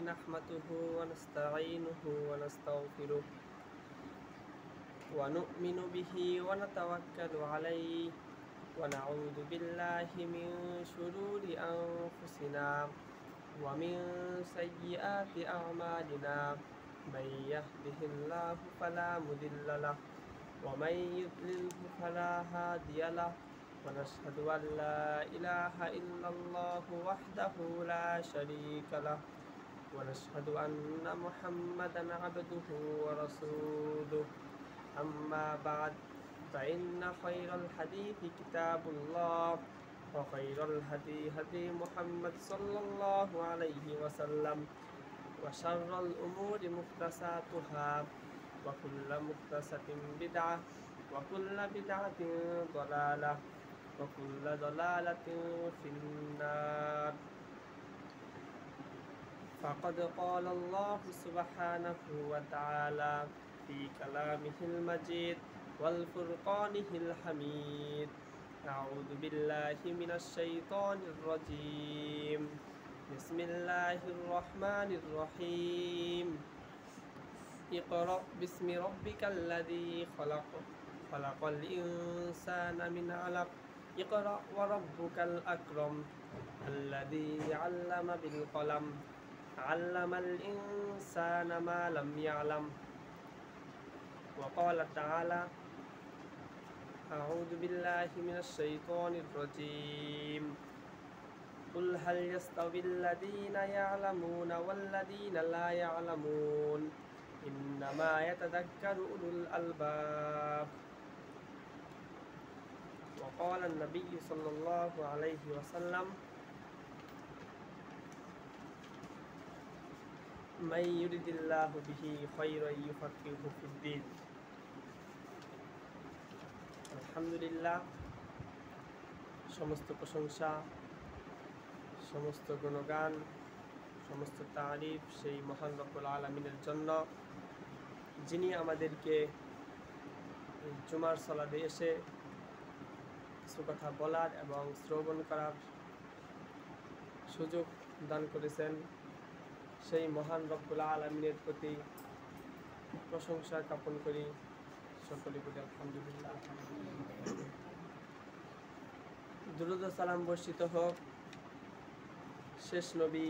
نحمده ونستعينه ونستغفره ونؤمن به ونتوكل عليه ونعوذ بالله من شرور أنفسنا ومن سيئات أعمالنا من يهده الله فلا مضل له ومن يضلله فلا هادي له ونشهد أن لا إله إلا الله وحده لا شريك له ونشهد أن محمدا عبده ورسوله أما بعد فإن خير الحديث كتاب الله وخير الهدي هدي محمد صلى الله عليه وسلم وشر الأمور محدثاتها وكل محدثة بدعة وكل بدعة ضلالة وكل ضلالة في النار. فقد قال الله سبحانه وتعالى في كلامه المجيد والفرقانه الحميد: أعوذ بالله من الشيطان الرجيم. بسم الله الرحمن الرحيم. اقرأ باسم ربك الذي خلق خلق الإنسان من علق اقرأ وربك الأكرم الذي علم بالقلم علم الإنسان ما لم يعلم. وقال تعالى: أعوذ بالله من الشيطان الرجيم. قل هل يستوي الذين يعلمون والذين لا يعلمون إنما يتذكر أولو الألباب. وقال النبي صلى الله عليه وسلم: من يرد الله به خيرا يفقهه في الدين. আলহামদুলিল্লাহ, সমস্ত প্রশংসা, সমস্ত গুণগান, সমস্ত তারিফ সেই মহান রব্বুল আলামিনের জন্য, যিনি আমাদেরকে জুমার সালাতে এসে কিছু কথা বলার এবং শ্রবণ করার সুযোগ দান করেছেন। সেই মহান রব্বুল আলামিনের প্রতি প্রশংসা জ্ঞাপন করি। সকলে বলি আলহামদুলিল্লাহ। দুরূদ ও সালাম বর্ষিত হোক শেষ নবী,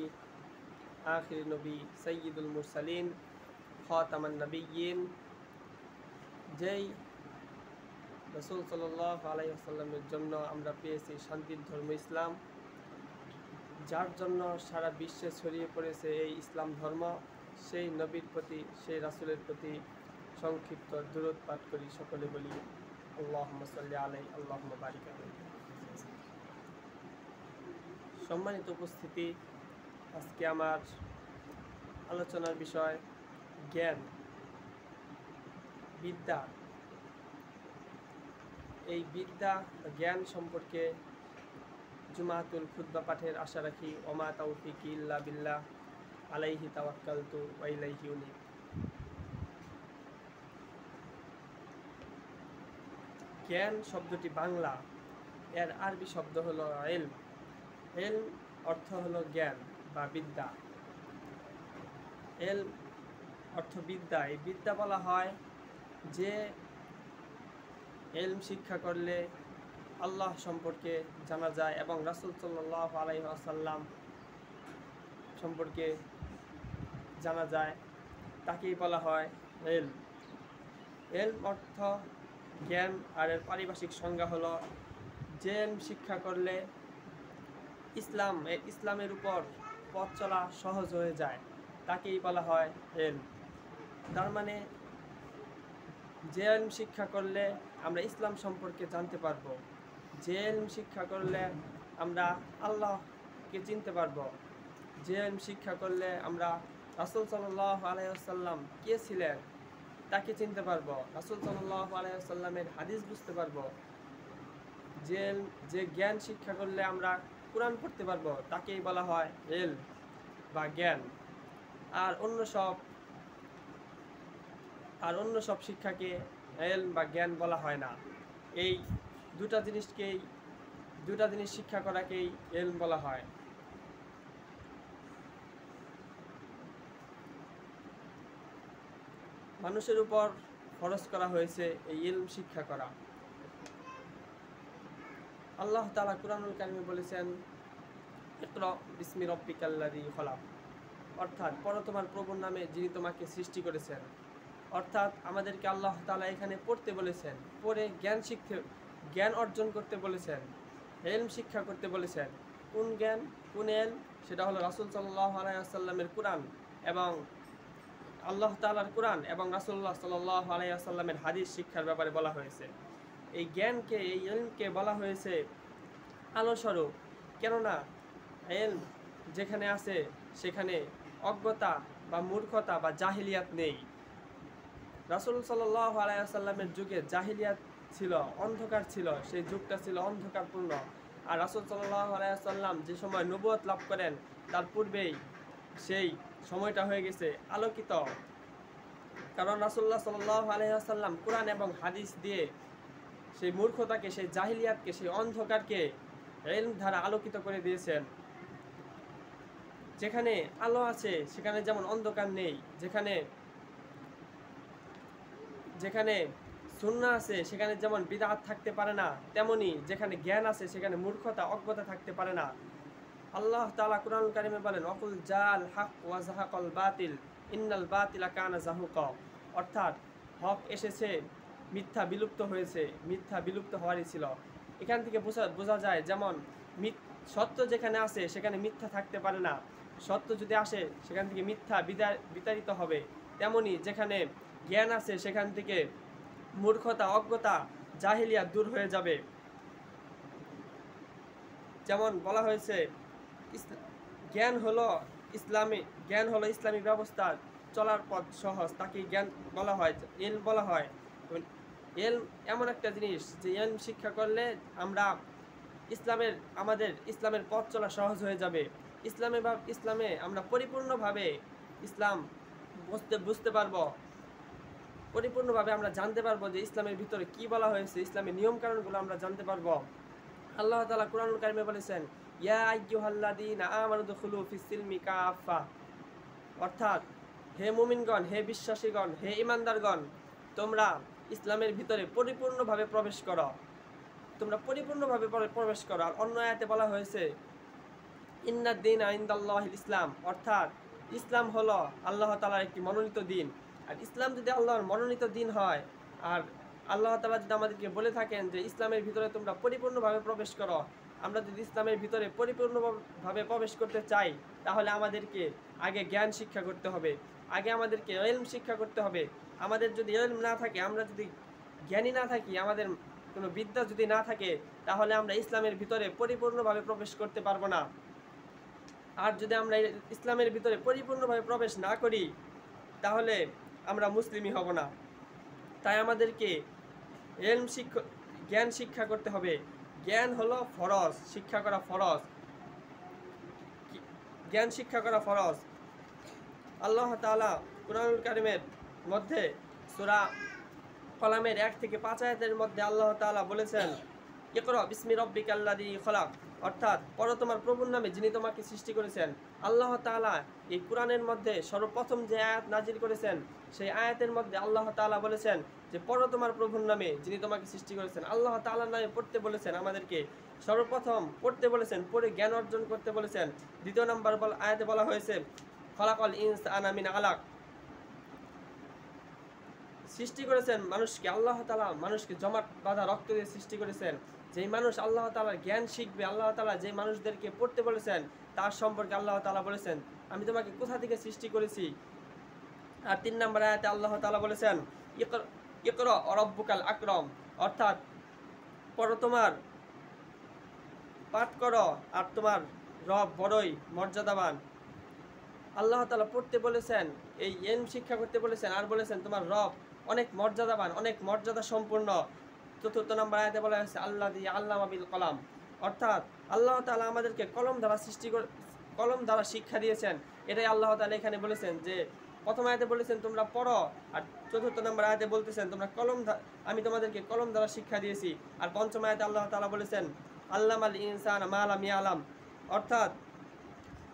আখির নবী, সাইয়্যিদুল মুরসালিন, খাতামান নবিয়্যিন, যেই রাসূল সাল্লাল্লাহু আলাইহি ওয়াসাল্লামের জন্য আমরা পেয়েছি শান্তির ধর্ম ইসলাম, যার জন্য সারা বিশ্বে ছড়িয়ে পড়েছে এই ইসলাম ধর্ম, সেই নবীর প্রতি, সেই রাসূলের প্রতি সংক্ষিপ্ত দুরূদ পাঠ করি। সকলে বলি আল্লাহুম্মা সাল্লি আলাইহি আল্লাহুম্মা বারিক আলাইহি। সম্মানিত উপস্থিতি, আজকে আমার আলোচনার বিষয় জ্ঞান, বিদ্যা। এই বিদ্যা জ্ঞান সম্পর্কে জুমাতুল খুতবা পাঠের আশা রাখি। ওমা তাওফিকি ইল্লা বিল্লাহ আলাইহি তাওয়াক্কালতু ওয়া ইলাইহি উনীব। জ্ঞান শব্দটি বাংলা, এর আরবি শব্দ হলো ইলম। ইলম অর্থ হলো জ্ঞান বা বিদ্যা। ইলম অর্থ বিদ্যা। এই বিদ্যা বলা হয় যে ইলম শিক্ষা করলে আল্লাহ সম্পর্কে জানা যায় এবং রাসূল সাল্লাল্লাহু আলাইহি ওয়াসাল্লাম সম্পর্কে জানা যায়, তাকেই বলা হয় ইলম। ইলম অর্থ জ্ঞান, আর এর পারিভাষিক সংজ্ঞা হলো যে ইলম শিক্ষা করলে ইসলামের উপর পথ চলা সহজ হয়ে যায়, তাকেই বলা হয় ইলম। তার মানে যে ইলম শিক্ষা করলে আমরা ইসলাম সম্পর্কে জানতে পারবো, যে ইলম শিক্ষা করলে আমরা আল্লাহকে চিনতে পারবো, যে ইলম শিক্ষা করলে আমরা রাসূল সাল্লাল্লাহু আলাইহি ওয়াসাল্লাম কে ছিলেন তাকে চিনতে পারবো, রাসূল সাল্লাল্লাহু আলাইহি ওয়াসাল্লামের হাদিস বুঝতে পারবো, যে জ্ঞান শিক্ষা করলে আমরা কুরআন পড়তে পারবো, তাকেই বলা হয় ইলম বা জ্ঞান। আর অন্য সব শিক্ষাকে ইলম বা জ্ঞান বলা হয় না। এই দুটা জিনিস শিক্ষা করাকেই ইলম বলা হয়। মানুষের উপর খরচ করা হয়েছে এই ইলম শিক্ষা করা। আল্লাহ তাআলা কুরআনুল কারিমে বলেছেন, ইকরা বিসমি রাব্বিকাল্লাযী খলাক, অর্থাৎ পড়ো তোমার প্রভুর নামে যিনি তোমাকে সৃষ্টি করেছেন। অর্থাৎ আমাদেরকে আল্লাহ তাআলা এখানে পড়তে বলেছেন, পড়ে জ্ঞান অর্জন করতে বলেছেন, ইলম শিক্ষা করতে বলেছেন। কোন জ্ঞান, কোন ইলম? সেটা হলো রাসূল সাল্লাল্লাহু আলাইহি ওয়াসাল্লামের কুরআন এবং আল্লাহ তাআলার কুরআন এবং রাসূলুল্লাহ সাল্লাল্লাহু আলাইহি ওয়াসাল্লামের হাদিস শিক্ষার ব্যাপারে বলা হয়েছে। এই জ্ঞানকে, এই ইলমকে বলা হয়েছে আলোস্বরূপ। কেননা ইলম যেখানে আছে সেখানে অজ্ঞতা বা মূর্খতা বা জাহিলিয়াত নেই। রাসূল সাল্লাল্লাহু আলাইহি ওয়াসাল্লামের যুগে জাহিলিয়াত ছিল, অন্ধকার ছিল, সেই যুগটা ছিল অন্ধকারপূর্ণ। আর রাসূল সাল্লাল্লাহু আলাইহি ওয়াসাল্লাম যে সময় নবুয়ত লাভ করেন তার পূর্বেই সেই সময়টা হয়ে গেছে আলোকিত। কারণ রাসূলুল্লাহ সাল্লাল্লাহু আলাইহি ওয়াসাল্লাম কুরআন এবং হাদিস দিয়ে সেই মূর্খতাকে, সেই জাহিলিয়াতকে, সেই অন্ধকারকে ইলম দ্বারা আলোকিত করে দিয়েছেন। যেখানে আলো আছে সেখানে যেমন অন্ধকার নেই, যেখানে সুন্নাহ আছে সেখানে যেমন বিদআত থাকতে পারে না, তেমনি যেখানে জ্ঞান আছে সেখানে মূর্খতা, অজ্ঞতা থাকতে পারে না। আল্লাহ তাআলা কুরআনুল কারিমে বলেন, ওয়াকুল জাল হক ওয়া যাহাকাল বাতিল ইন্নাল বাতিলা কানা যাহুকা, অর্থাৎ হক এসেছে, মিথ্যা বিলুপ্ত হয়েছে, মিথ্যা বিলুপ্ত হওয়ারই ছিল। এখান থেকে বোঝা যায় যেমন সত্য যেখানে আছে সেখানে মিথ্যা থাকতে পারে না, সত্য যদি আসে সেখান থেকে মিথ্যা বিতাড়িত হবে। তেমনি যেখানে জ্ঞান আছে সেখান থেকে মূর্খতা, অজ্ঞতা, জাহিলিয়াত দূর হয়ে যাবে। যেমন বলা হয়েছে জ্ঞান হলো ইসলামী ব্যবস্থা চলার পথ সহজ, তাকে জ্ঞান বলা হয়, ইলম বলা হয়। ইলম এমন একটা জিনিস যে ইলম শিক্ষা করলে আমাদের ইসলামের পথ চলা সহজ হয়ে যাবে। ইসলামে আমরা পরিপূর্ণভাবে ইসলাম বুঝতে পারবো, পরিপূর্ণভাবে আমরা জানতে পারবো যে ইসলামের ভিতরে কি বলা হয়েছে, ইসলামের নিয়ম কানুনগুলো আমরা জানতে পারবো। আল্লাহ তাআলা কুরআনুল কারিমে বলেছেন, ইয়া আইয়ুহাল্লাযীনা আমানু দুখুলু ফিস-সিলমি কাফা, অর্থাৎ হে মুমিনগণ, হে বিশ্বাসীগণ, হে ঈমানদারগণ, তোমরা ইসলামের ভিতরে পরিপূর্ণভাবে প্রবেশ করো, তোমরা পরিপূর্ণভাবে প্রবেশ করো। আর অন্য আয়াতে বলা হয়েছে ইন্নাদ দীনা ইনদাল্লাহিল ইসলাম, অর্থাৎ ইসলাম হলো আল্লাহ তাআলার একটি মনোনীত দিন। আর ইসলাম যদি আল্লাহর মনোনীত দিন হয়, আর আল্লাহ তাআলা যদি আমাদেরকে বলে থাকেন যে ইসলামের ভিতরে তোমরা পরিপূর্ণভাবে প্রবেশ করো, আমরা যদি ইসলামের ভিতরে পরিপূর্ণভাবে প্রবেশ করতে চাই তাহলে আমাদেরকে আগে জ্ঞান শিক্ষা করতে হবে, আগে আমাদেরকে ইলম শিক্ষা করতে হবে। আমাদের যদি ইলম না থাকে, আমরা যদি জ্ঞানী না থাকি, আমাদের কোনো বিদ্যা যদি না থাকে, তাহলে আমরা ইসলামের ভিতরে পরিপূর্ণভাবে প্রবেশ করতে পারবো না। আর যদি আমরা ইসলামের ভিতরে পরিপূর্ণভাবে প্রবেশ না করি তাহলে আমরা মুসলিমই হব না। তাই আমাদেরকে জ্ঞান শিক্ষা করতে হবে। জ্ঞান হলো ফরজ, শিক্ষা করা ফরজ, জ্ঞান শিক্ষা করা ফরজ। আল্লাহ তাআলা কুরআনুল কারিমের মধ্যে সূরা কলামের 1 থেকে 5 আয়াতের মধ্যে আল্লাহ তাআলা বলেছেন, ইকরা বিসমি রাব্বিকাল্লাযী খলাক, অর্থাৎ পড়ো তোমার প্রভুর নামে যিনি তোমাকে সৃষ্টি করেছেন। আল্লাহ তাআলা এই কুরআনের মধ্যে সর্বপ্রথম যে আয়াত নাজিল করেছেন সেই আয়াতের মধ্যে আল্লাহ তাআলা বলেছেন যে পড়ো তোমার প্রভুর নামে যিনি তোমাকে সৃষ্টি করেছেন। আল্লাহ তাআলার নামে পড়তে বলেছেন, আমাদেরকে সর্বপ্রথম পড়তে বলেছেন, পড়ে জ্ঞান অর্জন করতে বলেছেন। দ্বিতীয় নম্বর আয়াতে বলা হয়েছে খলাকাল ইনসানা মিন আলাক, সৃষ্টি করেছেন মানুষকে, আল্লাহ তাআলা মানুষকে জমাট বাঁধা রক্ত দিয়ে সৃষ্টি করেছেন। যেই মানুষ আল্লাহ তাআলার জ্ঞান শিখবে, আল্লাহ তাআলা যে মানুষদেরকে পড়তে বলেছেন তার সম্পর্কে আল্লাহ তাআলা বলেছেন আমি তোমাকে কোথা থেকে সৃষ্টি করেছি। আর 3 নম্বর আয়াতে আল্লাহ তাআলা বলেছেন ইকরা রাব্বুকাল আকরাম, অর্থাৎ পড়ো তোমার পাঠ করো আর তোমার রব বড়ই মর্যাদাবান। আল্লাহ তাআলা পড়তে বলেছেন, এই ইলম শিক্ষা করতে বলেছেন, আর বলেছেন তোমার রব অনেক মর্যাদাবান, অনেক মর্যাদা সম্পন্ন। 4 নম্বর আয়াতে বলা হয়েছে আল্লাযী আল্লামা বিল কলাম, অর্থাৎ আল্লাহ তাআলা আমাদেরকে কলম দ্বারা শিক্ষা দিয়েছেন। এটাই আল্লাহ তাআলা এখানে বলেছেন যে প্রথম আয়াতে বলেছেন তোমরা পড়ো, আর 4 নম্বর আয়াতে বলতেছেন তোমরা আমি তোমাদেরকে কলম দ্বারা শিক্ষা দিয়েছি। আর 5ম আয়াতে আল্লাহ তাআলা বলেছেন আল্লামাল ইনসানা মা লাম ইয়ালাম, অর্থাৎ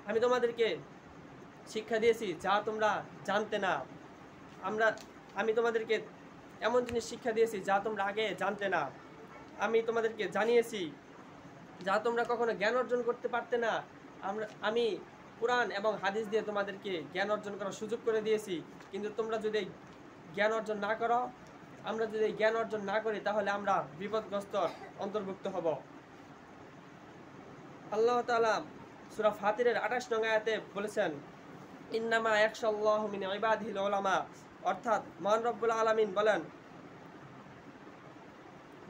আমি তোমাদেরকে শিক্ষা দিয়েছি যা তোমরা জানতে না। আমরা আমি তোমাদেরকে এমন জিনিস শিক্ষা দিয়েছি যা তোমরা আগে জানতে না। আমি তোমাদেরকে জানিয়েছি যা তোমরা কখনো জ্ঞান অর্জন করতে পারতে না। আমি কোরআন এবং হাদিস দিয়ে তোমাদেরকে জ্ঞান অর্জন করার সুযোগ করে দিয়েছি। কিন্তু তোমরা যদি জ্ঞান অর্জন না করো, আমরা যদি জ্ঞান অর্জন না করি, তাহলে আমরা বিপদগ্রস্ত অন্তর্ভুক্ত হব। আল্লাহ তাআলা সূরা ফাতিরের 28 নং আয়াতে বলেছেন, ইন্নামা ইয়াখশাল্লাহু মিন ইবাদিহিল উলামা, অর্থাৎ মহান রব্বুল আলামিন বলেন,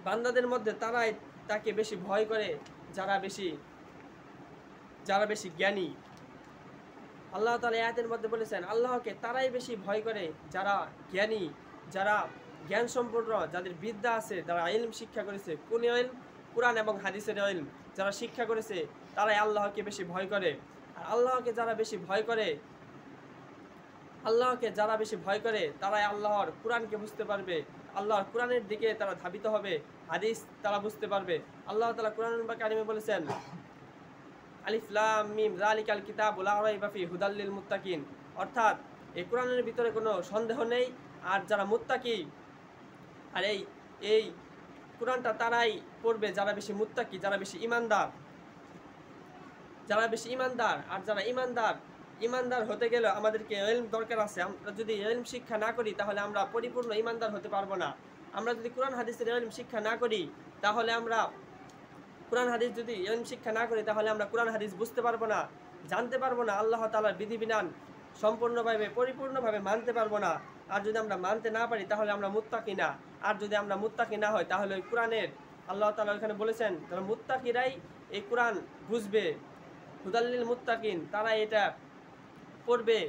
বান্দাদের মধ্যে তারাই তাকে বেশি ভয় করে যারা বেশি জ্ঞানী। আল্লাহ তাআলা আয়াতের মধ্যে বলেছেন, আল্লাহকে তারাই বেশি ভয় করে যারা জ্ঞানী, যারা জ্ঞান সম্পন্ন, যাদের বিদ্যা আছে, যারা ইলম শিক্ষা করেছে। কোন ইলম? কোরআন এবং হাদিসের ইলম যারা শিক্ষা করেছে তারাই আল্লাহকে বেশি ভয় করে। আর আল্লাহকে যারা বেশি ভয় করে তারাই আল্লাহর কোরআনকে বুঝতে পারবে, আল্লাহর কোরআনের দিকে তারা ধাবিত হবে, হাদিস তারা বুঝতে পারবে। আল্লাহ তাআলা কোরআনুল কারিমে বলেছেন, আলিফ লাম মিম যালিকাল কিতাবু লা রাইবা ফিহি হুদাল লিল মুত্তাকিন, অর্থাৎ এই কোরআনের ভিতরে কোনো সন্দেহ নেই। আর যারা মুত্তাকি, আর এই কোরআনটা তারাই পড়বে যারা বেশি মুত্তাকি, যারা বেশি ঈমানদার। আর যারা ঈমানদার হতে গেলে আমাদেরকে ইলম দরকার আছে। আমরা যদি ইলম শিক্ষা না করি তাহলে আমরা পরিপূর্ণ ঈমানদার হতে পারবো না। আমরা যদি কোরআন হাদিসের ইলম শিক্ষা না করি তাহলে আমরা কোরআন হাদিস বুঝতে পারবো না, জানতে পারবো না, আল্লাহ তাআলার বিধিবিধান সম্পূর্ণভাবে পরিপূর্ণভাবে মানতে পারবো না। আর যদি আমরা মানতে না পারি তাহলে আমরা মুত্তাকি না। আর যদি আমরা মুত্তাকি না হই তাহলে ওই কোরআনের, আল্লাহ তাআলা এখানে বলেছেন, যারা মুত্তাকিরাই এই কোরআন বুঝবে, হুদাল লিল মুত্তাকিন, তারা এটা পড়বে,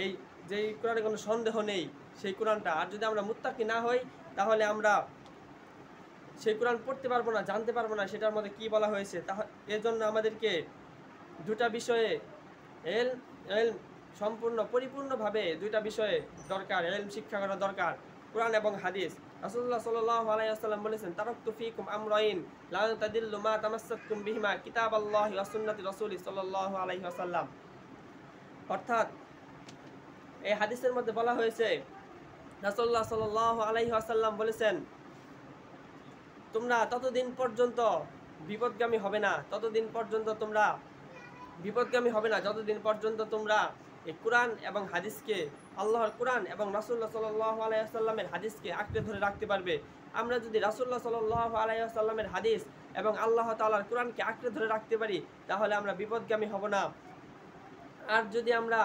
এই যে কোরআনে কোনো সন্দেহ নেই সেই কোরআনটা। আর যদি আমরা মুত্তাকি না হই তাহলে আমরা সেই কোরআন পড়তে পারবো না, জানতে পারবো না সেটার মধ্যে কি বলা হয়েছে। এর জন্য আমাদেরকে দুটা বিষয়ে ইলম সম্পূর্ণ পরিপূর্ণভাবে দুইটা বিষয়ে দরকার, ইলম শিক্ষা করা দরকার, কোরআন এবং হাদিস। রাসূলুল্লাহ সাল্লাল্লাহু আলাইহি ওয়াসাল্লাম বলেছেন, তারাকতু ফীকুম আমরাইন লা তাদিল্লু মা তামাসসাকতুম বিহিমা কিতাবাল্লাহি ওয়া সুন্নাতি রাসূলি সাল্লাল্লাহু আলাইহি ওয়াসাল্লাম। অর্থাৎ এই হাদিসের মধ্যে বলা হয়েছে, রাসূলুল্লাহ সাল্লাল্লাহু আলাইহি ওয়াসাল্লাম বলেছেন, তোমরা ততদিন পর্যন্ত বিপদগামী হবে না যতদিন পর্যন্ত তোমরা এই কোরআন এবং হাদিসকে, আল্লাহর কোরআন এবং রাসূলুল্লাহ সাল্লাল্লাহু আলাইহি ওয়াসাল্লামের হাদিসকে আঁকড়ে ধরে রাখতে পারবে। আমরা যদি রাসূলুল্লাহ সাল্লাল্লাহু আলাইহি ওয়াসাল্লামের হাদিস এবং আল্লাহ তাআলার কোরআনকে আঁকড়ে ধরে রাখতে পারি তাহলে আমরা বিপদগামী হব না। আর যদি আমরা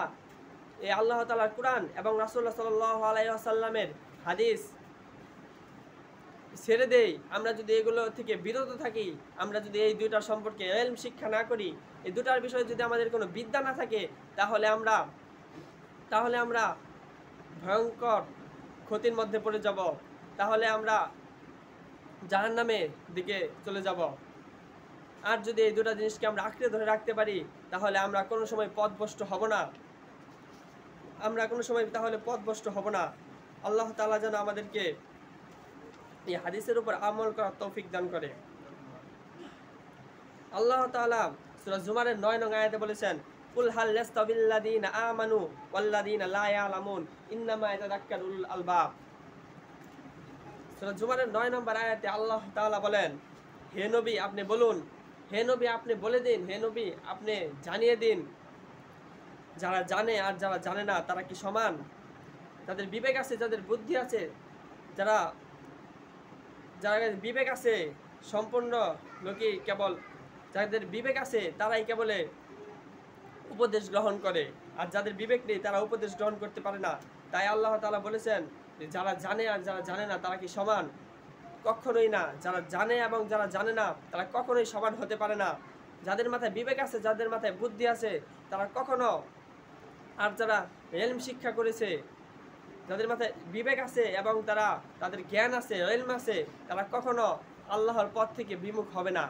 এই আল্লাহ তাআলার কোরআন এবং রাসূলুল্লাহ সাল্লাল্লাহু আলাইহি ওয়াসাল্লামের হাদিস ছেড়ে দেই, আমরা যদি এগুলো থেকে বিরত থাকি, আমরা যদি এই দুইটার সম্পর্কে ইলম শিক্ষা না করি, এই দুটার বিষয়ে যদি আমাদের কোনো বিদ্যা না থাকে, তাহলে আমরা ভয়ঙ্কর ক্ষতির মধ্যে পড়ে যাব, তাহলে আমরা জাহান্নামের দিকে চলে যাব। আর যদি এই দুটা জিনিসকে আমরা আঁকড়ে ধরে রাখতে পারি তাহলে আমরা কোনো সময় পথভ্রষ্ট হব না। আল্লাহ তাআলা যেন আমাদেরকে এই হাদিসের উপর আমল করার তৌফিক দান করে। আল্লাহ তাআলা সূরা জুমারের 9 নং আয়াতে বলেছেন, কুল হাল ইয়াস্তাবিল্লাযীনা আমানু ওয়াল্লাযীনা লা ইয়ালামুন ইন্নামা ইয়াতাযাক্কারু উলুল আলবাব। সূরা জুমারের 9 নম্বর আয়াতে আল্লাহ তাআলা বলেন, হে নবী আপনি বলুন, হে নবী আপনি বলে দিন, হে নবী আপনি জানিয়ে দিন, যারা জানে আর যারা জানে না তারা কি সমান? যাদের বিবেক আছে, যাদের বুদ্ধি আছে, যারা বিবেক আছে সম্পূর্ণ লোকই কেবল, যাদের বিবেক আছে তারাই কেবল উপদেশ গ্রহণ করে, আর যাদের বিবেক নেই তারা উপদেশ গ্রহণ করতে পারে না। তাই আল্লাহ তাআলা বলেছেন, যারা জানে আর যারা জানে না তারা কি সমান? কখনোই না। যারা জানে এবং যারা জানে না তারা কখনোই সমান হতে পারে না। যাদের মাথায় বিবেক আছে, যাদের মাথায় বুদ্ধি আছে তারা কখনো, আর যারা ইলম শিক্ষা করেছে, যাদের মাথায় বিবেক আছে এবং তাদের জ্ঞান আছে, ইলম আছে, তারা কখনো আল্লাহর পথ থেকে বিমুখ হবে না।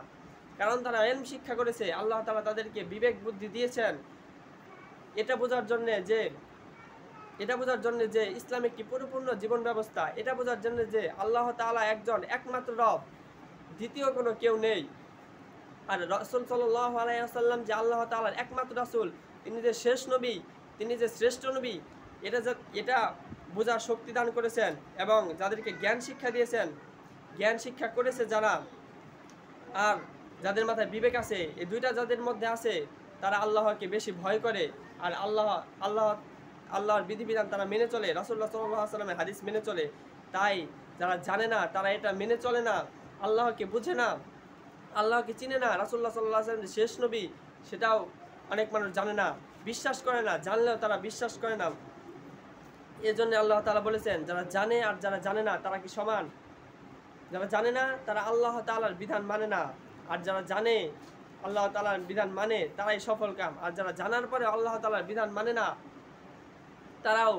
কারণ তারা ইলম শিক্ষা করেছে, আল্লাহ তাআলা তাদেরকে বিবেক বুদ্ধি দিয়েছেন এটা বোঝার জন্য যে ইসলাম একটি পরিপূর্ণ জীবন ব্যবস্থা, এটা বোঝার জন্য যে আল্লাহ তাআলা একজন, একমাত্র রব, দ্বিতীয় কোনো কেউ নেই। আর রাসূল সাল্লাল্লাহু আলাইহি ওয়াসাল্লাম যে আল্লাহ তাআলার একমাত্র রাসূল, তিনি যে শেষ নবী, তিনি যে শ্রেষ্ঠ নবী, এটা বোঝার শক্তি দান করেছেন এবং যাদেরকে জ্ঞান শিক্ষা দিয়েছেন, জ্ঞান শিক্ষা করেছে যারা, আর যাদের মাথায় বিবেক আছে, এই দুইটা যাদের মধ্যে আছে তারা আল্লাহকে বেশি ভয় করে আর আল্লাহর বিধিবিধান তারা মেনে চলে, রাসূলুল্লাহ সাল্লাল্লাহু আলাইহি ওয়াসাল্লামের হাদিস মেনে চলে। তাই যারা জানে না তারা এটা মেনে চলে না, আল্লাহকে বুঝে না, আল্লাহকে চিনে না, রাসূলুল্লাহ সাল্লাল্লাহু আলাইহি ওয়াসাল্লাম শেষ নবী সেটাও অনেক মানুষ জানে না, বিশ্বাস করে না, জানলেও তারা বিশ্বাস করে না। এজন্য আল্লাহ তাআলা বলেছেন যারা জানে আর যারা জানে না তারা কি সমান? যারা জানে না তারা আল্লাহ তাআলার বিধান মানে না, আর যারা জানে আল্লাহ তাআলার বিধান মানে তারাই সফল কাম। আর যারা জানার পরে আল্লাহ তাআলার বিধান মানে না তারাও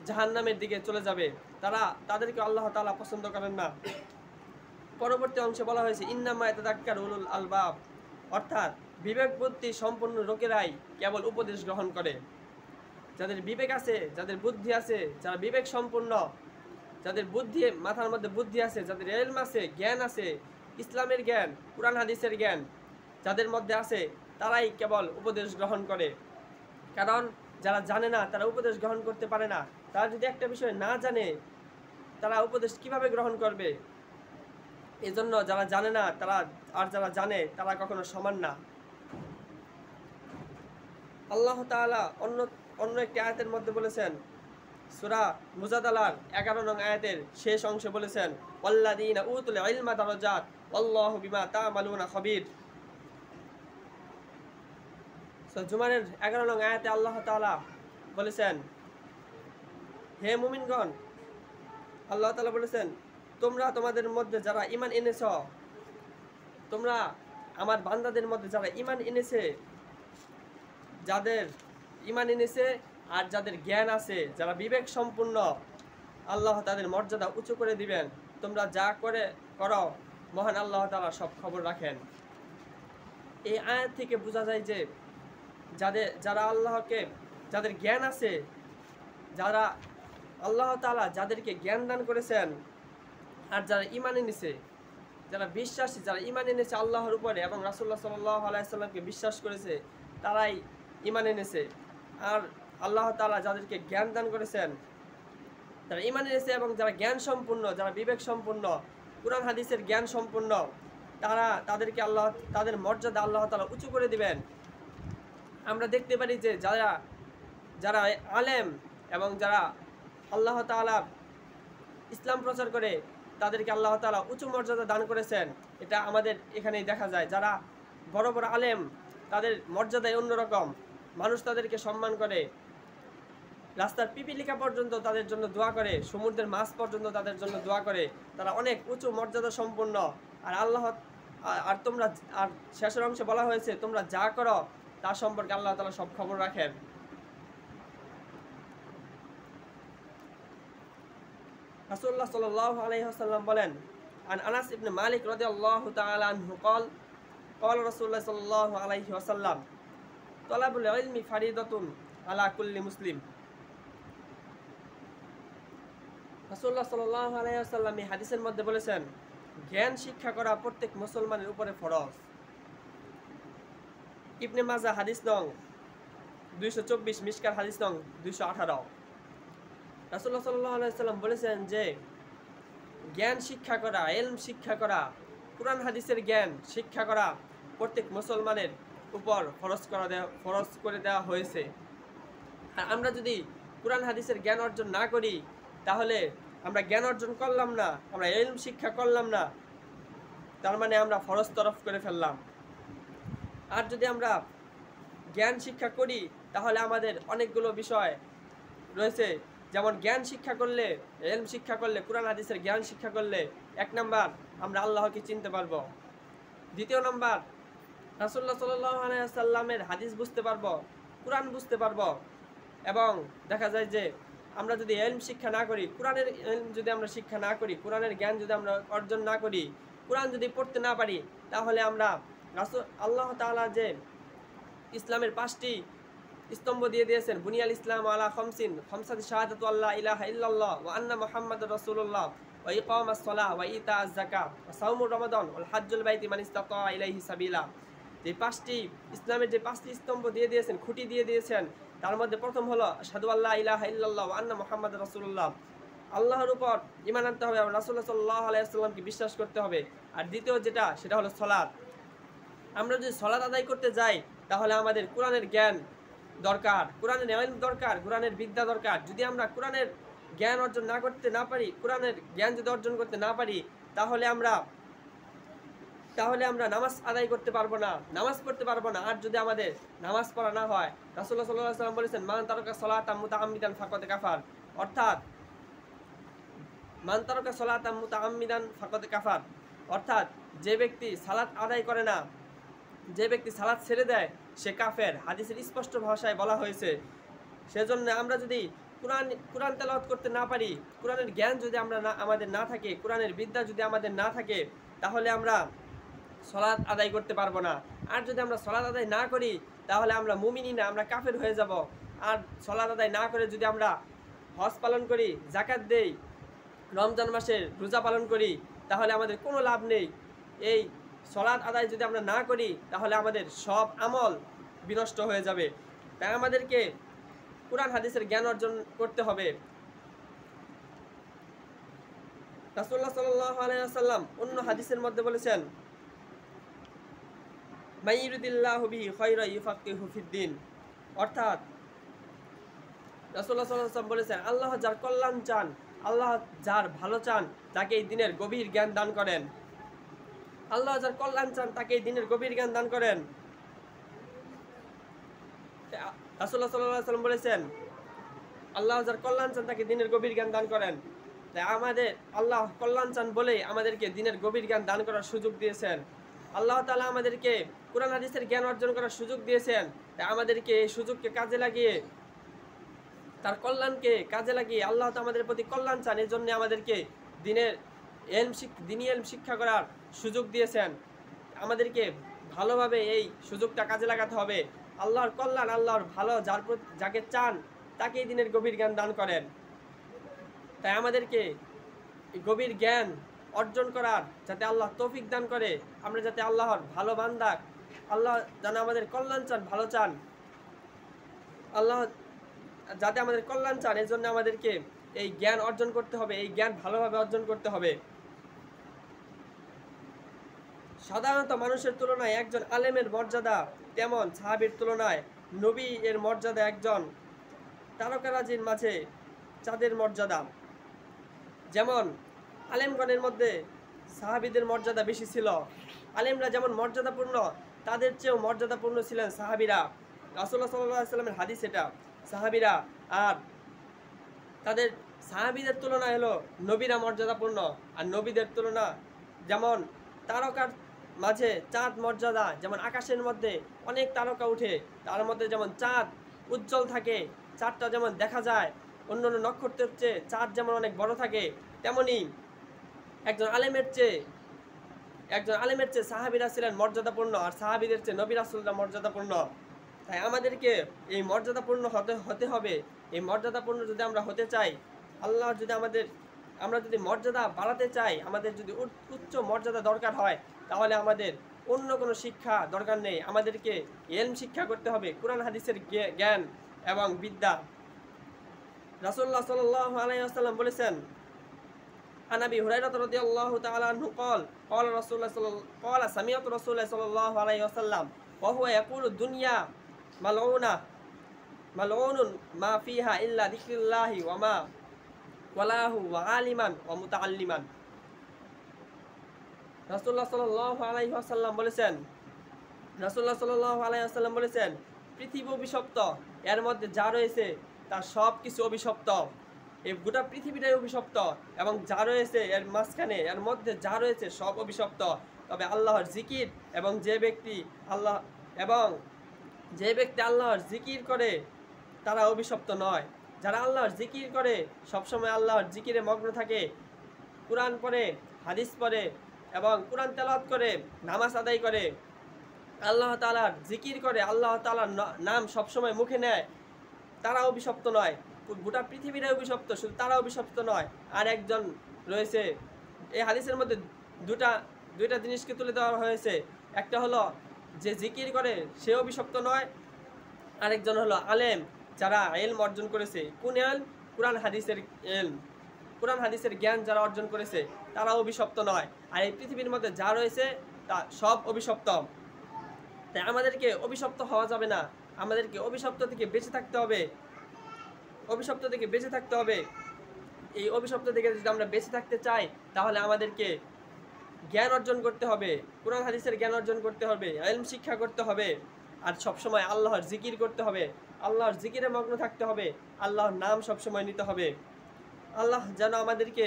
জাহান্নামের দিকে চলে যাবে, তাদেরকে আল্লাহ তাআলা পছন্দ করেন না। পরবর্তী অংশে বলা হয়েছে ইন্নামা ইয়াতাযাক্কারু উলুল আলবাব, অর্থাৎ বিবেক বুদ্ধি সম্পন্ন লোকেরাই কেবল উপদেশ গ্রহণ করে। যাদের বিবেক আছে, যাদের বুদ্ধি আছে, যারা বিবেক সম্পন্ন, যাদের বুদ্ধি, মাথার মধ্যে বুদ্ধি আছে, যাদের ইলম আছে, জ্ঞান আছে, ইসলামের জ্ঞান, কুরআন হাদিসের জ্ঞান যাদের মধ্যে আছে তারাই কেবল উপদেশ গ্রহণ করে। কারণ যারা জানে না তারা উপদেশ গ্রহণ করতে পারে না। তারা যদি একটা বিষয় না জানে তারা উপদেশ কিভাবে গ্রহণ করবে? এজন্য যারা জানে না তারা আর যারা জানে তারা কখনো সমান না। আল্লাহ তাআলা অন্য একটি আয়াতের মধ্যে বলেছেন, সূরা মুজাদালার 11 নং আয়াতের শেষ অংশে বলেছেন ওয়াল্লাযীনা উতুল ইলমা দারাজাত আল্লাহু বিমা তা'মালুনা খাবীর। সূরা জুমারের 11 নং আয়াতে আল্লাহ তাআলা বলেছেন, হে মুমিনগণ, আল্লাহ তাআলা বলেছেন তোমরা তোমাদের মধ্যে যারা ঈমান এনেছ, তোমরা আমার বান্দাদের মধ্যে যারা ঈমান এনেছে, যাদের ঈমান এনেছে আর যাদের জ্ঞান আছে, যারা বিবেক সম্পূর্ণ, আল্লাহ তাদের মর্যাদা উঁচু করে দিবেন। তোমরা যা করো মহান আল্লাহ তাআলা সব খবর রাখেন। এই আয়াত থেকে বোঝা যায় যে যারা আল্লাহকে, যাদের জ্ঞান আছে, যারা আল্লাহ তাআলা যাদেরকে জ্ঞান দান করেছেন, আর যারা ঈমান এনেছে, যারা বিশ্বাসী, যারা ঈমান এনেছে আল্লাহর উপরে এবং রাসূলুল্লাহ সাল্লাল্লাহু আলাইহি ওয়াসাল্লামকে বিশ্বাস করেছে, তারাই ঈমান এনেছে। আর আল্লাহ তাআলা যাদেরকে জ্ঞান দান করেছেন, যারা ঈমান এনেছে এবং যারা জ্ঞান সম্পূর্ণ, যারা বিবেক সম্পূর্ণ, কুরআন হাদিসের জ্ঞান সম্পূর্ণ, তাদেরকে তাদের মর্যাদা আল্লাহ তাআলা উঁচু করে দিবেন। আমরা দেখতে পারি যে যারা আলেম এবং যারা আল্লাহ তাআলা ইসলাম প্রচার করে তাদেরকে আল্লাহ তাআলা উঁচু মর্যাদা দান করেছেন। এটা আমাদের এখানেই দেখা যায়। যারা বড় বড় আলেম তাদের মর্যাদাই অন্যরকম, মানুষ তাদেরকে সম্মান করে, রাস্তার পিপিলিকা পর্যন্ত তাদের জন্য দোয়া করে, সমুদ্রের মাছ পর্যন্ত তাদের জন্য দোয়া করে, তারা অনেক উঁচু মর্যাদা সম্পন্ন। আর তোমরা, আর শেষের অংশে বলা হয়েছে তোমরা যা করো তার সম্পর্কে আল্লাহ তাআলা সব খবর রাখেন। রাসূলুল্লাহ সাল্লাল্লাহু আলাইহি ওয়াসাল্লাম বলেন, আন আনাস ইবনে মালিক রাদিয়াল্লাহু তাআলা আনহু قال রাসূলুল্লাহ সাল্লাল্লাহু আলাইহি ওয়াসাল্লাম তালাবুল ইলমি ফারিদাতুন আলা কুল্লি মুসলিম। রাসূলুল্লাহ সাল্লাল্লাহু আলাইহি ওয়াসাল্লাম এই হাদিসের মধ্যে বলেছেন জ্ঞান শিক্ষা করা প্রত্যেক মুসলমানের উপরে ফরজ। ইবনে মাজাহ হাদিস নং 224, মিশকাত হাদিস নং 218। রাসূলুল্লাহ সাল্লাল্লাহু আলাইহি ওয়াসাল্লাম বলেছেন যে জ্ঞান শিক্ষা করা, ইলম শিক্ষা করা, কুরআন হাদিসের জ্ঞান শিক্ষা করা প্রত্যেক মুসলমানের উপর ফরজ করে দেওয়া হয়েছে। আর আমরা যদি কুরআন হাদিসের জ্ঞান অর্জন না করি তাহলে আমরা জ্ঞান অর্জন করলাম না, আমরা ইলম শিক্ষা করলাম না, তার মানে আমরা ফরজ তরফ করে ফেললাম। আর যদি আমরা জ্ঞান শিক্ষা করি তাহলে আমাদের অনেকগুলো বিষয় রয়েছে, যেমন জ্ঞান শিক্ষা করলে, ইলম শিক্ষা করলে, কুরআন হাদিসের জ্ঞান শিক্ষা করলে 1 নাম্বার আমরা আল্লাহকে চিনতে পারবো, 2 নাম্বার রাসূলুল্লাহ সাল্লাল্লাহু আলাইহি ওয়াসাল্লামের হাদিস বুঝতে পারবো, কুরআন বুঝতে পারবো। এবং দেখা যায় যে আমরা যদি ইলম শিক্ষা না করি, কুরআনের ইলম যদি আমরা শিক্ষা না করি, কুরআনের জ্ঞান যদি আমরা অর্জন না করি, কুরআন যদি পড়তে না পারি, তাহলে আমরা আল্লাহ তাআলা যে ইসলামের 5টি স্তম্ভ দিয়ে দিয়েছেন, বুনিয়াল ইসলাম আলা খামসাতি শাহাদাতু আল্লা ইলাহা ইল্লাল্লাহ ওয়া আন্না মুহাম্মাদুর রাসূলুল্লাহ ওয়া ইকামাস সালাহ ওয়া ইতাআজ যাকাত ওয়া সাওমুর রমাদান ওয়াল হজ্জুল বাইতি মান ইসতাতা ইলাইহি সাবিলা। যে 5টি ইসলামের যে 5টি স্তম্ভ দিয়ে দিয়েছেন, খুঁটি দিয়ে দিয়েছেন, তার মধ্যে প্রথম হলো আশহাদু আল্লা ইলাহা ইল্লাল্লাহ ওয়া আন্না মুহাম্মাদুর রাসূলুল্লাহ, আল্লাহর উপর ঈমান আনতে হবে এবং রাসূলুল্লাহ সাল্লাল্লাহু আলাইহি ওয়াসাল্লামকে বিশ্বাস করতে হবে। আর দ্বিতীয় যেটা সেটা হলো সালাত। আমরা যদি সালাত আদায় করতে যাই তাহলে আমাদের কোরআনের জ্ঞান দরকার, কোরআনের ইলম দরকার, কোরআনের বিদ্যা দরকার। যদি আমরা কোরআনের জ্ঞান অর্জন না পারি, কোরআনের জ্ঞান যদি অর্জন করতে না পারি তাহলে আমরা নামাজ আদায় করতে পারবো না, নামাজ পড়তে পারবো না। আর যদি আমাদের নামাজ পড়া না হয়, রাসূলুল্লাহ সাল্লাল্লাহু আলাইহি ওয়াসাল্লাম বলেছেন মান তারাকা সালাতাম মুতাআম্মিদান ফাকাদ কাফার, অর্থাৎ মান তারাকা সালাতাম মুতাআম্মিদান ফাকাদ কাফার, অর্থাৎ যে ব্যক্তি সালাত আদায় করে না, যে ব্যক্তি সালাত ছেড়ে দেয় সে কাফের। হাদিসের স্পষ্ট ভাষায় বলা হয়েছে। সেজন্য আমরা যদি কোরআন তেলাওয়াত করতে না পারি, কোরআনের জ্ঞান যদি আমাদের না থাকে, কোরআনের বিদ্যা যদি আমাদের না থাকে, তাহলে আমরা সালাত আদায় করতে পারবো না। আর যদি আমরা সালাত আদায় না করি তাহলে আমরা মুমিনই না, আমরা কাফের হয়ে যাব। আর সালাত আদায় না করে যদি আমরা হজ পালন করি, যাকাত দেই, রমজান মাসের রোজা পালন করি, তাহলে আমাদের কোনো লাভ নেই। এই সালাত আদায় যদি আমরা না করি তাহলে আমাদের সব আমল বিনষ্ট হয়ে যাবে। তাই আমাদেরকে কোরআন হাদিসের জ্ঞান অর্জন করতে হবে। রাসূলুল্লাহ সাল্লাল্লাহু আলাইহি ওয়াসাল্লাম অন্য হাদিসের মধ্যে বলেছেন মাইয়ুরিদিল্লাহু বিহি খায়রান ইউফাক্কিহু ফিদ্দিন, অর্থাৎ রাসূলুল্লাহ সাল্লাল্লাহু আলাইহি ওয়াসাল্লাম বলেছেন আল্লাহ যার কল্যাণ চান, আল্লাহ যার ভালো চান তাকে এই দিনের গভীর জ্ঞান দান করেন। আল্লাহ যার কল্যাণ চান তাকে এই দিনের গভীর জ্ঞান দান করেন। রাসূলুল্লাহ সাল্লাল্লাহু আলাইহি ওয়াসাল্লাম বলেছেন আল্লাহ যার কল্যাণ চান তাকে দিনের গভীর জ্ঞান দান করেন। তাই আমাদের আল্লাহ কল্যাণ চান বলেই আমাদেরকে দিনের গভীর জ্ঞান দান করার সুযোগ দিয়েছেন। আল্লাহ তাআলা আমাদেরকে কোরআন হাদিসের জ্ঞান অর্জন করার সুযোগ দিয়েছেন। তাই আমাদেরকে এই সুযোগকে কাজে লাগিয়ে, তার কল্যাণকে কাজে লাগিয়ে, আল্লাহ তো আমাদের প্রতি কল্যাণ চান, এই জন্য আমাদেরকে দিনী ইলম শিক্ষা করার সুযোগ দিয়েছেন। আমাদেরকে ভালোভাবে এই সুযোগটা কাজে লাগাতে হবে। আল্লাহর কল্যাণ, আল্লাহর ভালো যাকে চান তাকেই দিনের গভীর জ্ঞান দান করেন। তাই আমাদেরকে এই গভীর জ্ঞান অর্জন করার যাতে আল্লাহ তৌফিক দান করে, আমরা যাতে আল্লাহর ভালো বান্দা, আল্লাহ যেন আমাদের কল্যাণ চান, ভালো চান, আল্লাহ যাতে আমাদের কল্যাণ চান, এই জন্য আমাদেরকে এই জ্ঞান অর্জন করতে হবে, এই জ্ঞান ভালোভাবে অর্জন করতে হবে। সাধারণত মানুষের তুলনায় একজন আলেমের মর্যাদা তেমন সাহাবীর তুলনায় নবী এর মর্যাদা একজন তারকারাজির মাঝে চাঁদের মর্যাদা। যেমন আলেমগণের মধ্যে সাহাবীদের মর্যাদা বেশি ছিল, আলেমরা যেমন মর্যাদাপূর্ণ তাদের চেয়েও মর্যাদাপূর্ণ ছিলেন সাহাবীরা। রাসূলুল্লাহ সাল্লাল্লাহু আলাইহি ওয়াসাল্লামের হাদিস এটা, সাহাবীরা আর তাদের সাহাবীদের তুলনা হলো নবীরা মর্যাদাপূর্ণ। আর নবীদের তুলনা যেমন তারকার মাঝে চাঁদ মর্যাদা, যেমন আকাশের মধ্যে অনেক তারকা উঠে, তার মধ্যে যেমন চাঁদ উজ্জ্বল থাকে, চাঁদটা যেমন দেখা যায় অন্য অন্য নক্ষত্রের চেয়ে চাঁদ যেমন অনেক বড় থাকে, তেমনি একজন আলেমের চেয়ে সাহাবীরা ছিলেন মর্যাদাপূর্ণ, আর সাহাবীদের চেয়ে নবী রাসূলরা মর্যাদাপূর্ণ। তাই আমাদেরকে এই মর্যাদাপূর্ণ হতে হবে। এই মর্যাদাপূর্ণ যদি আমরা হতে চাই, আল্লাহ যদি আমরা যদি মর্যাদা বাড়াতে চাই, আমাদের যদি উচ্চ মর্যাদা দরকার হয়, তাহলে আমাদের অন্য কোনো শিক্ষা দরকার নেই, আমাদেরকে ইলম শিক্ষা করতে হবে, কোরআন হাদিসের জ্ঞান এবং বিদ্যা। রাসূলুল্লাহ সাল্লাল্লাহু আলাইহি ওয়াসাল্লাম বলেছেন আন আবি হুরায়রা রাদিয়াল্লাহু তাআলা আনহু ক্বালা সামিআতু রাসূলুল্লাহ সাল্লাল্লাহু আলাইহি ওয়াসাল্লাম ওয়া হুয়া ইয়াকুলু দুনিয়া মালউনুন মা ফিহা ইল্লা যিকরুল্লাহি ওয়া মা ওয়ালাহু ওয়া আলিমান ওয়া মুতাআল্লিমান। রাসূলুল্লাহ সাল্লাল্লাহু আলাইহি ওয়াসাল্লাম বলেছেন পৃথিবী অভিশপ্ত, এর মধ্যে যা রয়েছে তার সব কিছু অভিশপ্ত। এই গোটা পৃথিবীটাই অভিশপ্ত এবং যা রয়েছে এর মাঝখানে, এর মধ্যে যা রয়েছে সব অভিশপ্ত। তবে আল্লাহর জিকির এবং যে ব্যক্তি আল্লাহর জিকির করে তারা অভিশপ্ত নয়। যারা আল্লাহর জিকির করে, সবসময় আল্লাহর জিকিরে মগ্ন থাকে, কোরআন পড়ে, হাদিস পড়ে এবং কোরআন তেলাওয়াত করে, নামাজ আদায় করে, আল্লাহ তাআলার জিকির করে, আল্লাহ তাআলার নাম সবসময় মুখে নেয়, তারা অভিশপ্ত নয়। গোটা পৃথিবীটাই অভিশপ্ত, শুধু তারা অভিশপ্ত নয়। আর একজন রয়েছে, এই হাদিসের মধ্যে দুইটা জিনিসকে তুলে দেওয়া হয়েছে। একটা হলো যে জিকির করে সে অভিশপ্ত নয়, আরেকজন হলো আলেম যারা ইলম অর্জন করেছে। কোন ইলম? কুরআন হাদিসের ইলম, কুরআন হাদিসের জ্ঞান যারা অর্জন করেছে তারা অভিশপ্ত নয়। আর এই পৃথিবীর মধ্যে যা রয়েছে তা সব অভিশপ্ত। তাই আমাদেরকে অভিশপ্ত হওয়া যাবে না, আমাদেরকে অভিশপ্ত থেকে বেঁচে থাকতে হবে, অভিশপ্ত থেকে বেঁচে থাকতে হবে। এই অভিশপ্ত থেকে যদি আমরা বেঁচে থাকতে চাই তাহলে আমাদেরকে জ্ঞান অর্জন করতে হবে, কুরআন হাদিসের জ্ঞান অর্জন করতে হবে, ইলম শিক্ষা করতে হবে, আর সবসময় আল্লাহর জিকির করতে হবে, আল্লাহর জিকিরে মগ্ন থাকতে হবে, আল্লাহর নাম সবসময় নিতে হবে। আল্লাহ যেন আমাদেরকে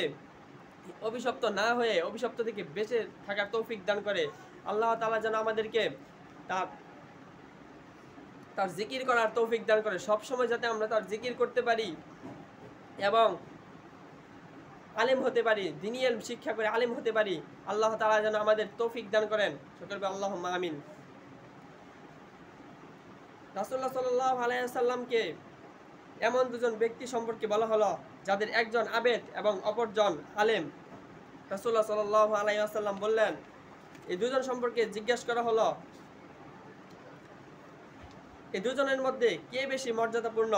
অভিশপ্ত না হয়ে অভিশপ্ত থেকে বেঁচে থাকার তৌফিক দান করে। আল্লাহ তাআলা যেন আমাদেরকে তার জিকির করার তৌফিক দান করে, সবসময় যাতে আমরা তার জিকির করতে পারি এবং আলেম হতে পারি, দ্বীনি ইলম শিক্ষা করে আলেম হতে পারি। আল্লাহ তাআলা যেন আমাদের তৌফিক দান করেন, সকলে আল্লাহুম্মা আমিন। রাসূলুল্লাহ সাল্লাল্লাহু আলাইহি ওয়াসাল্লামকে এমন দুজন ব্যক্তি সম্পর্কে বলা হলো যাদের একজন আবেদ এবং অপরজন আলেম। রাসূলুল্লাহ সাল্লাল্লাহু আলাইহি ওয়াসাল্লাম বললেন, এই দুজন সম্পর্কে জিজ্ঞাসা করা হলো, এই দুজনের মধ্যে কে বেশি মর্যাদাপূর্ণ,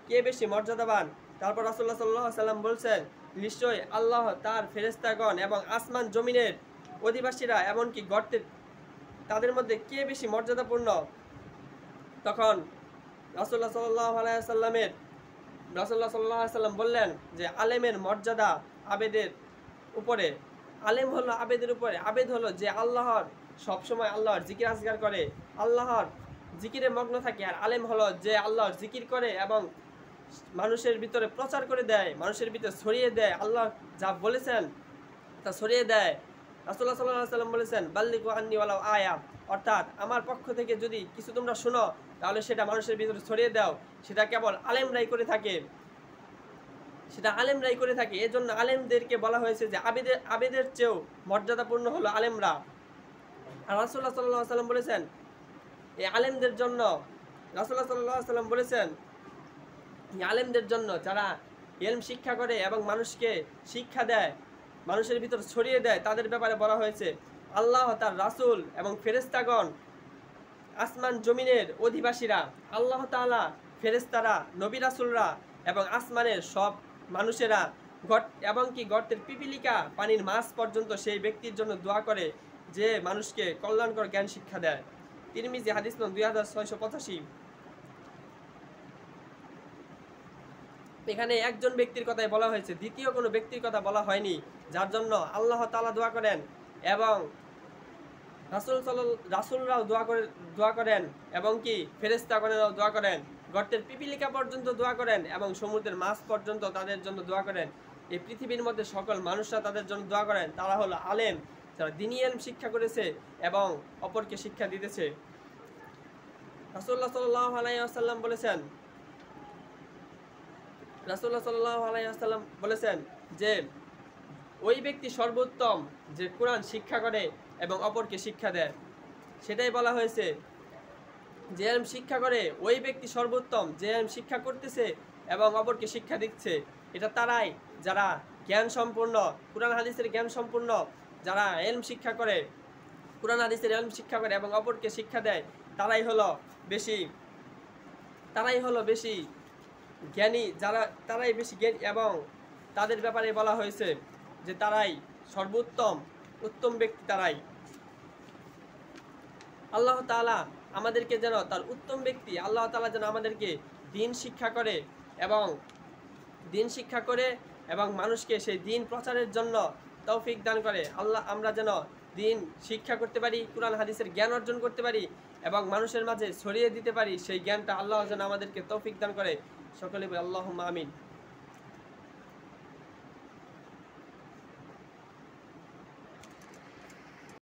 কে বেশি মর্যাদাবান? তারপর রাসূলুল্লাহ সাল্লাল্লাহু আলাইহি ওয়াসাল্লাম বলছেন, নিশ্চয়ই আল্লাহ তার ফেরেশতাগণ এবং আসমান জমিনের অধিবাসীরা এমনকি গর্তের, তাদের মধ্যে কে বেশি মর্যাদাপূর্ণ? তখন রাসূলুল্লাহ সাল্লাল্লাহু আলাইহি ওয়াসাল্লাম বললেন যে আলেমের মর্যাদা আবেদের উপরে। আলেম হলো আবেদের উপরে। আবেদ হলো যে আল্লাহর সবসময় আল্লাহর জিকির আজগার করে, আল্লাহর জিকিরে মগ্ন থাকে। আর আলেম হলো যে আল্লাহর জিকির করে এবং মানুষের ভিতরে প্রচার করে দেয়, মানুষের ভিতরে ছড়িয়ে দেয়, আল্লাহ যা বলেছেন তা ছড়িয়ে দেয়। রাসূলুল্লাহ সাল্লাল্লাহু আলাইহি ওয়াসাল্লাম বলেছেন, বাল্লিগু আন্নী ওয়ালাউ আয়া, অর্থাৎ আমার পক্ষ থেকে যদি কিছু তোমরা শোনো তাহলে সেটা মানুষের ভিতরে ছড়িয়ে দাও। সেটা কেবল আলেমরাই করে থাকে, সেটা আলেমরাই করে থাকে। এজন্য আলেমদেরকে বলা হয়েছে যে আবেদের চেয়েও মর্যাদাপূর্ণ হলো আলেমরা। আর রাসূলুল্লাহ সাল্লাল্লাহু আলাইহি ওয়াসাল্লাম বলেছেন এই আলেমদের জন্য, রাসূলুল্লাহ সাল্লাল্লাহু আলাইহি ওয়াসাল্লাম বলেছেন এই আলেমদের জন্য যারা ইলম শিক্ষা করে এবং মানুষকে শিক্ষা দেয়, মানুষের ভিতর ছড়িয়ে দেয়, তাদের ব্যাপারে বলা হয়েছে আল্লাহ তার রাসূল এবং ফেরেশতাগণ, আসমান জমিনের অধিবাসীরা, আল্লাহ তাআলা, ফেরেশতারা, নবী রাসূলরা এবং আসমানের সব মানুষেরা এবং কি গর্তের পিপিলিকা পানির মাছ পর্যন্ত সেই ব্যক্তির জন্য দোয়া করে যে মানুষকে কল্যাণকর জ্ঞান শিক্ষা দেয়। তিরমিজি হাদিস নং 2685। এখানে একজন ব্যক্তির কথাই বলা হয়েছে, দ্বিতীয় কোনো ব্যক্তির কথা বলা হয়নি, যার জন্য আল্লাহ তাআলা দোয়া করেন এবং রাসূলরাও দোয়া করেন এবং কি ফেরেশতাগণেরাও দোয়া করেন, গর্তের পিপিলিকা পর্যন্ত দোয়া করেন এবং সমুদ্রের মাছ পর্যন্ত তাদের জন্য দোয়া করেন। এই পৃথিবীর মধ্যে সকল মানুষরা তাদের জন্য দোয়া করেন। তারা হলো আলেম, যারা দ্বীনি ইলম শিক্ষা করেছে এবং অপরকে শিক্ষা দিতেছে। রাসূলুল্লাহ সাল্লাল্লাহু আলাইহি ওয়াসাল্লাম বলেছেন, রাসূলুল্লাহ সাল্লাল্লাহু আলাইহি ওয়াসাল্লাম বলেছেন যে ওই ব্যক্তি সর্বোত্তম যে কোরআন শিক্ষা করে এবং অপরকে শিক্ষা দেয়। সেটাই বলা হয়েছে যে ইলম শিক্ষা করে ওই ব্যক্তি সর্বোত্তম যে ইলম শিক্ষা করতেছে এবং অপরকে শিক্ষা দিচ্ছে। এটা তারাই যারা জ্ঞান সম্পূর্ণ, কুরআন হাদিসের জ্ঞান সম্পূর্ণ, যারা ইলম শিক্ষা করে, কুরআন হাদিসের ইলম শিক্ষা করে এবং অপরকে শিক্ষা দেয়, তারাই হলো বেশি জ্ঞানী, তারাই বেশি জ্ঞানী এবং তাদের ব্যাপারে বলা হয়েছে যে তারাই উত্তম ব্যক্তি তারাই। আল্লাহ তাআলা আমাদেরকে যেন তার উত্তম ব্যক্তি, আল্লাহ তাআলা যেন আমাদেরকে দ্বীন শিক্ষা করে এবং মানুষকে সেই দ্বীন প্রচারের জন্য তৌফিক দান করে। আমরা যেন দ্বীন শিক্ষা করতে পারি, কুরআন হাদিসের জ্ঞান অর্জন করতে পারি এবং মানুষের মাঝে ছড়িয়ে দিতে পারি। সেই জ্ঞানটা আল্লাহ যেন আমাদেরকে তৌফিক দান করে। সকলে বলি আল্লাহুম্মা আমিন।